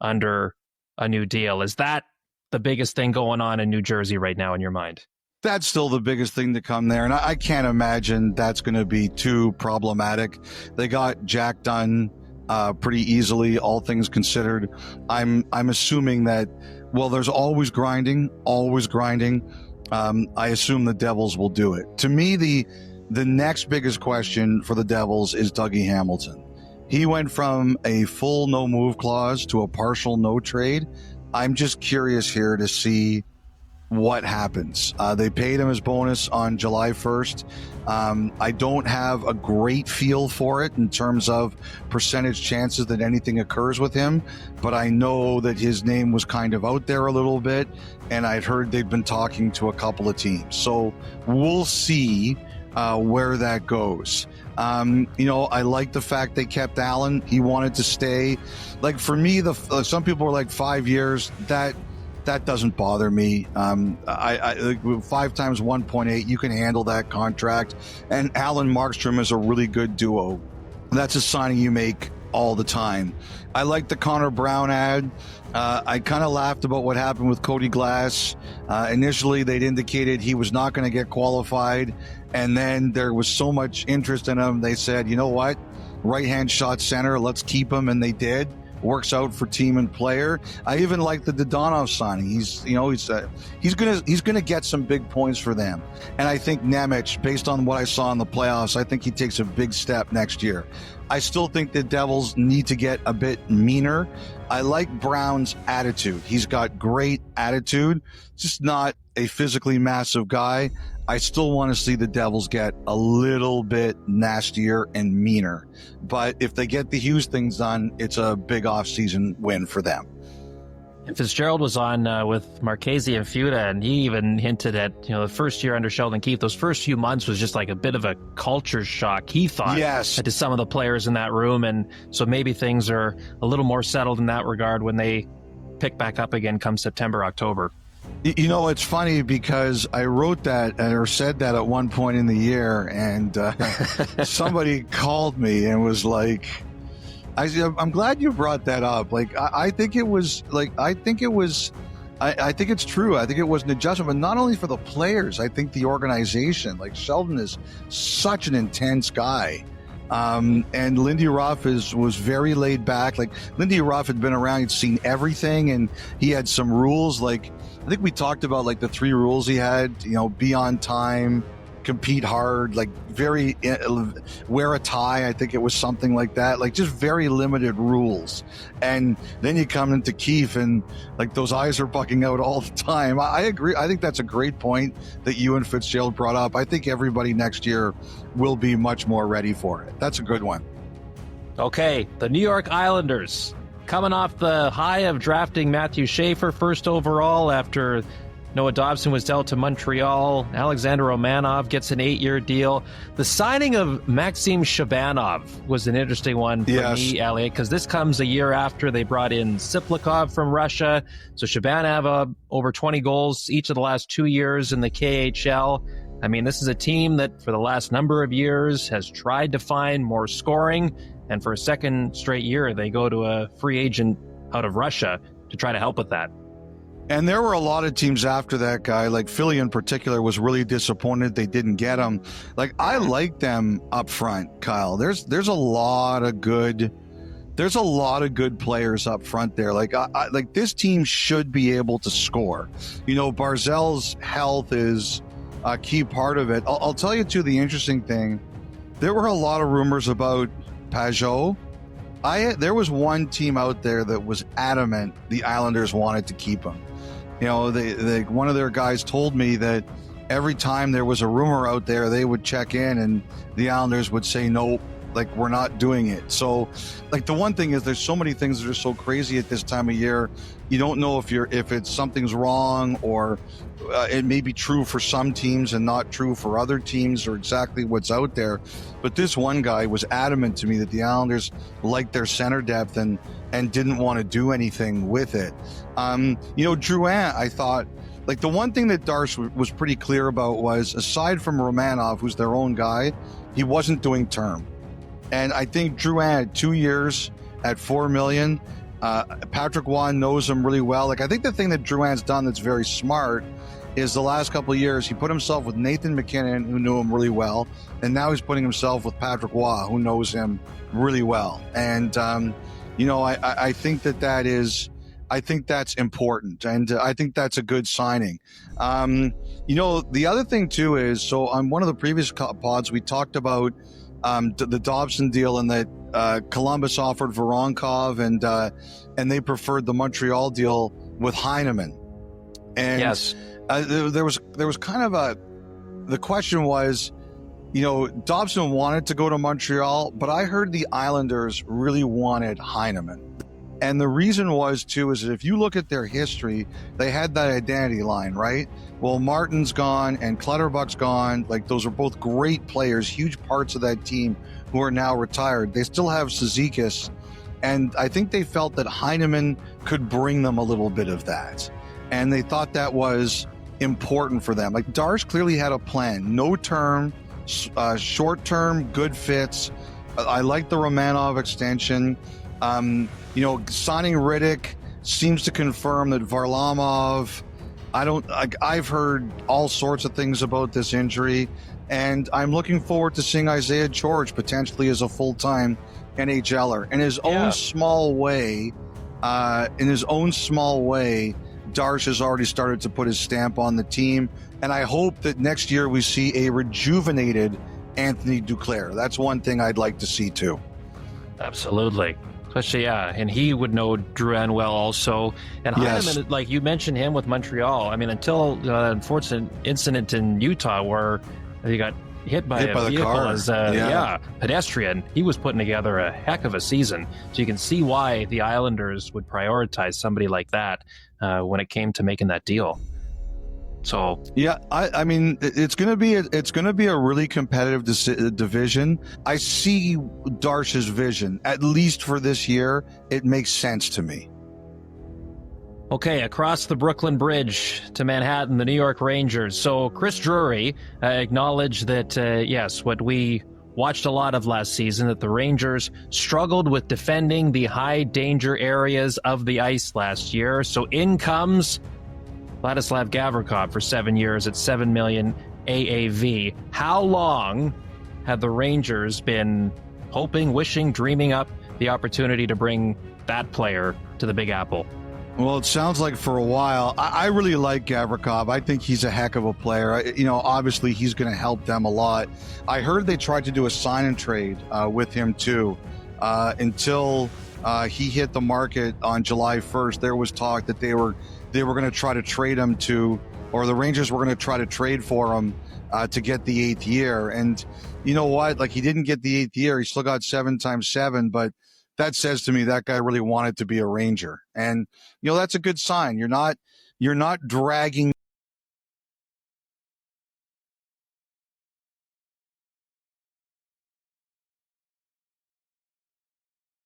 under a new deal. Is that the biggest thing going on in New Jersey right now in your mind? That's still the biggest thing to come there. And I can't imagine that's going to be too problematic. They got Jack done pretty easily, all things considered. I'm assuming that, well, there's always grinding. I assume the Devils will do it. To me, the next biggest question for the Devils is Dougie Hamilton. He went from a full no move clause to a partial no trade. I'm just curious here to see what happens. They paid him his bonus on July 1st. I don't have a great feel for it in terms of percentage chances that anything occurs with him, but I know that his name was kind of out there a little bit, and I'd heard they've been talking to a couple of teams. So we'll see where that goes. I like the fact they kept Allen. He wanted to stay. Like, for me, some people are like 5 years. That doesn't bother me. I 5 times 1.8, you can handle that contract. And Allen Markstrom is a really good duo. That's a signing you make all the time. I like the Connor Brown ad. I kind of laughed about what happened with Cody Glass. Initially, they'd indicated he was not going to get qualified. And then there was so much interest in him. They said, you know what? Right-hand shot center, let's keep him. And they did. Works out for team and player. I even like the Dodonov signing. He's gonna get some big points for them. And I think Nemec, based on what I saw in the playoffs, I think he takes a big step next year. I still think the Devils need to get a bit meaner. I like Brown's attitude. He's got great attitude, just not a physically massive guy. I still want to see the Devils get a little bit nastier and meaner. But if they get the Hughes things done, it's a big offseason win for them. And Fitzgerald was on with Marchese and Fuda, and he even hinted at, the first year under Sheldon Keefe, those first few months was just like a bit of a culture shock, he thought, yes, to some of the players in that room. And so maybe things are a little more settled in that regard when they pick back up again come September, October. It's funny because I wrote that or said that at one point in the year, and somebody called me and was like, I'm glad you brought that up. Like, I think it's true. I think it was an adjustment, but not only for the players. I think the organization, like, Sheldon is such an intense guy. And Lindy Ruff was very laid back. Like, Lindy Ruff had been around, he'd seen everything, and he had some rules. Like, I think we talked about like the 3 rules he had, be on time, compete hard, like wear a tie. I think it was something like that, like just very limited rules. And then you come into Keefe and like those eyes are bucking out all the time. I agree. I think that's a great point that you and Fitzgerald brought up. I think everybody next year will be much more ready for it. That's a good one. Okay, the New York Islanders coming off the high of drafting Matthew Schaefer first overall after Noah Dobson was dealt to Montreal. Alexander Romanov gets an 8-year deal. The signing of Maxim Shabanov was an interesting one for me, Elliot, because this comes a year after they brought in Siplikov from Russia. So Shabanov over 20 goals each of the last 2 years in the KHL. I mean, this is a team that for the last number of years has tried to find more scoring. And for a second straight year, they go to a free agent out of Russia to try to help with that. And there were a lot of teams after that guy, like Philly in particular, was really disappointed they didn't get him. Like, I like them up front, Kyle. There's a lot of good players up front there. Like, like this team should be able to score. Barzal's health is a key part of it. I'll tell you too, the interesting thing, there were a lot of rumors about Pajot. There was one team out there that was adamant the Islanders wanted to keep him. One of their guys told me that every time there was a rumor out there, they would check in and the Islanders would say, nope, like, we're not doing it. So, like, the one thing is there's so many things that are so crazy at this time of year. You don't know if it's something's wrong, or it may be true for some teams and not true for other teams, or exactly what's out there. But this one guy was adamant to me that the Islanders liked their center depth and didn't want to do anything with it. Drouin, I thought, like, the one thing that Darce was pretty clear about was, aside from Romanov, who's their own guy, he wasn't doing term. And I think Drouin at 2 years at $4 million, Patrick Waugh knows him really well. Like, I think the thing that Drouin's done that's very smart is the last couple of years, he put himself with Nathan McKinnon, who knew him really well, and now he's putting himself with Patrick Waugh, who knows him really well. And, I think I think that's important, and I think that's a good signing. The other thing too is, so on one of the previous pods, we talked about the Dobson deal, and that Columbus offered Voronkov, and they preferred the Montreal deal with Heineman. And yes, there was kind of the question was, Dobson wanted to go to Montreal, but I heard the Islanders really wanted Heineman. And the reason was, too, is that if you look at their history, they had that identity line, right? Well, Martin's gone and Clutterbuck's gone. Like, those are both great players, huge parts of that team who are now retired. They still have Cizikas, and I think they felt that Heineman could bring them a little bit of that. And they thought that was important for them. Like, Darsh clearly had a plan. No term, short term, good fits. I like the Romanov extension. Signing Riddick seems to confirm that Varlamov, I've heard all sorts of things about this injury, and I'm looking forward to seeing Isaiah George potentially as a full-time NHLer. In his own small way, Darsh has already started to put his stamp on the team, and I hope that next year we see a rejuvenated Anthony Duclair. That's one thing I'd like to see too. Absolutely. Especially, and he would know Drouin well also. And Heineman, like you mentioned him with Montreal, I mean, until the unfortunate incident in Utah where he got hit by a vehicle as a pedestrian, he was putting together a heck of a season. So you can see why the Islanders would prioritize somebody like that when it came to making that deal. So I mean, it's going to be a really competitive division. I see Darsh's vision, at least for this year. It makes sense to me. Okay, across the Brooklyn Bridge to Manhattan, the New York Rangers. So Chris Drury acknowledged that, yes, what we watched a lot of last season, that the Rangers struggled with defending the high danger areas of the ice last year. So in comes Vladislav Gavrikov for 7 years at $7 million AAV. How long have the Rangers been hoping, wishing, dreaming up the opportunity to bring that player to the Big Apple? Well, it sounds like for a while. I really like Gavrikov. I think he's a heck of a player. Obviously he's going to help them a lot. I heard they tried to do a sign and trade with him too, until he hit the market on July 1st. There was talk that they were going to try to trade him or the Rangers were going to try to trade for him to get the 8th year. And you know what? Like, he didn't get the 8th year. He still got 7 times 7, but that says to me that guy really wanted to be a Ranger. And, that's a good sign. You're not dragging